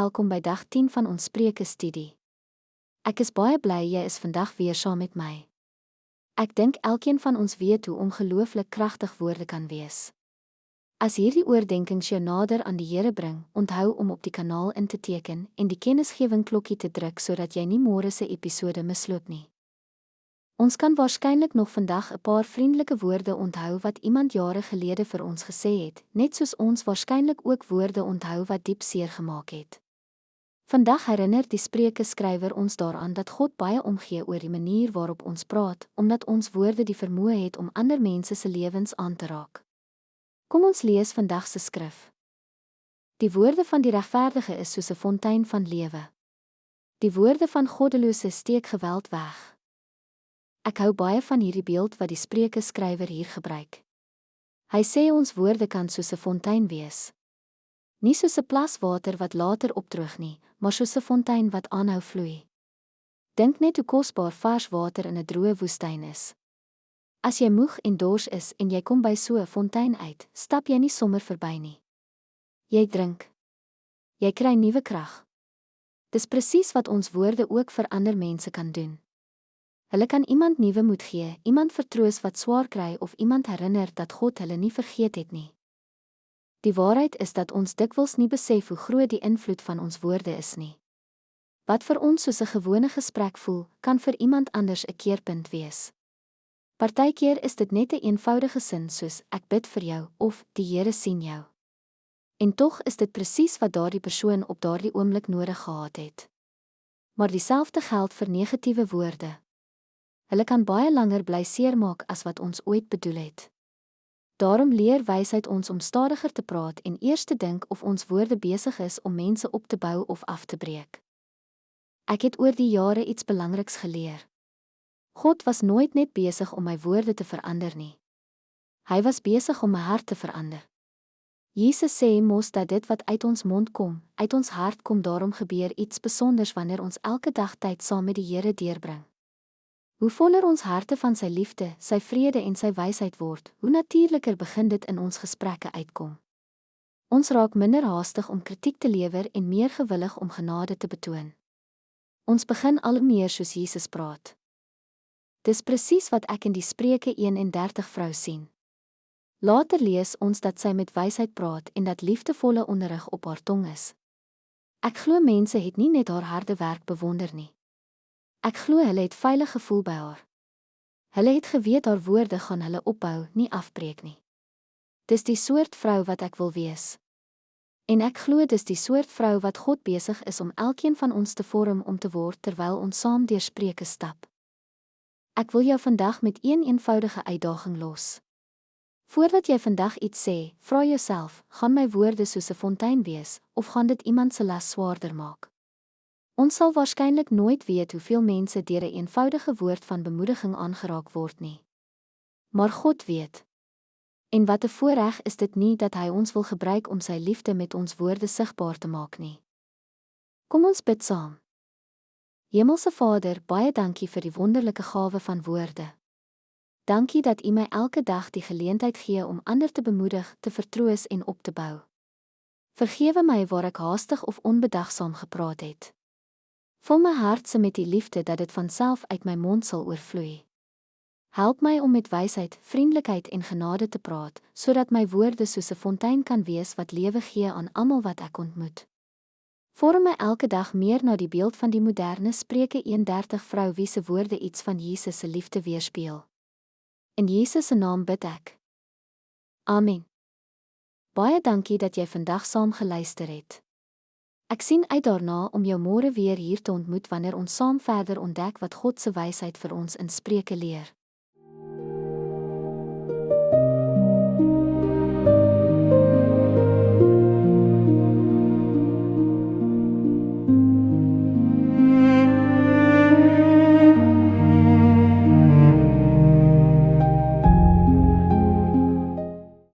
welkom by dag 10 van ons Spreuke-studie. Ek is baie bly jy is vandag weer saam met my. Ek dink elkeen van ons weet hoe ongelooflik kragtig woorde kan wees. As hierdie oordeenkings jou nader aan die Here bring, onthou om op die kanaal in te teken en die kennisgewing klokkie te druk sodat jy nie môre se episode misloop nie. Ons kan waarskynlik nog vandag 'n paar vriendelike woorde onthou wat iemand jare gelede vir ons gesê het, net soos ons waarskynlik ook woorde onthou wat diep seer gemaak het. Vandag herinner die Spreuke-skrywer ons daaraan dat God baie omgee oor die manier waarop ons praat, omdat ons woorde die vermoë het om ander mense se lewens aan te raak. Kom ons lees vandag se skrif. Die woorde van die regverdige is soos 'n fontein van lewe. Die woorde van goddelose steek geweld weg. Ek hou baie van hierdie beeld wat die Spreuke-skrywer hier gebruik. Hy sê ons woorde kan soos 'n fontein wees. Nie soos 'n plas water wat later opdroog nie, maar soos 'n fontein wat aanhou vloei. Dink net hoe kosbaar vars water in 'n droë woestyn is. As jy moeg en dors is en jy kom by so 'n fontein uit, stap jy nie sommer verby nie. Jy drink. Jy kry nuwe krag. Dis presies wat ons woorde ook vir ander mense kan doen. Hulle kan iemand nuwe moed gee, iemand vertroos wat swaar kry of iemand herinner dat God hulle nie vergeet het nie. Die waarheid is dat ons dikwels nie besef hoe groot die invloed van ons woorde is nie. Wat vir ons soos 'n gewone gesprek voel, kan vir iemand anders 'n keerpunt wees. Partykeer is dit net 'n eenvoudige sin soos ek bid vir jou of die Here sien jou. En tog is dit presies wat daardie persoon op daardie oomblik nodig gehad het. Maar dieselfde geld vir negatiewe woorde. Hulle kan baie langer bly seermaak as wat ons ooit bedoel het. Daarom leer wysheid ons om stadiger te praat en eers te dink of ons woorde besig is om mense op te bou of af te breek. Ek het oor die jare iets belangriks geleer. God was nooit net besig om my woorde te verander nie. Hy was besig om my hart te verander. Jesus sê mos dat dit wat uit ons mond kom, uit ons hart kom, daarom gebeur iets besonders wanneer ons elke dag tyd saam met die Here deurbring. Hoe voller ons harte van sy liefde, sy vrede en sy wysheid word, hoe natuurliker begin dit in ons gesprekke uitkom. Ons raak minder haastig om kritiek te lewer en meer gewillig om genade te betoon. Ons begin al meer soos Jesus praat. Dis presies wat ek in die Spreuke 31 vrou sien. Later lees ons dat sy met wysheid praat en dat liefdevolle onderrig op haar tong is. Ek glo mense het nie net haar harde werk bewonder nie. Ek glo hulle het veilig gevoel by haar. Hulle het geweet haar woorde gaan hulle opbou, nie afbreek nie. Dis die soort vrou wat ek wil wees. En ek glo dis die soort vrou wat God besig is om elkeen van ons te vorm om te word terwyl ons saam deur Spreuke stap. Ek wil jou vandag met een eenvoudige uitdaging los. Voordat jy vandag iets sê, vra jouself, gaan my woorde soos 'n fontein wees, of gaan dit iemand se las swaarder maak? Ons sal waarskynlik nooit weet hoeveel mense deur 'n eenvoudige woord van bemoediging aangeraak word nie. Maar God weet. En wat 'n voorreg is dit nie dat hy ons wil gebruik om sy liefde met ons woorde sigbaar te maak nie. Kom ons bid saam. Hemelse Vader, baie dankie vir die wonderlike gawe van woorde. Dankie dat U my elke dag die geleentheid gee om ander te bemoedig, te vertroos en op te bou. Vergewe my waar ek haastig of onbedagsaam gepraat het. Vul my hart met die liefde dat dit vanself uit my mond sal oorvloei. Help my om met wysheid, vriendelikheid en genade te praat, sodat my woorde soos 'n fontein kan wees wat lewe gee aan almal wat ek ontmoet. Vorm my elke dag meer na die beeld van die moderne Spreuke 31 vrou wie se woorde iets van Jesus se liefde weerspieël. In Jesus se naam bid ek. Amen. Baie dankie dat jy vandag saam geluister het. Ek sien uit daarna om jou môre weer hier te ontmoet wanneer ons saam verder ontdek wat God se wysheid vir ons in Spreuke leer.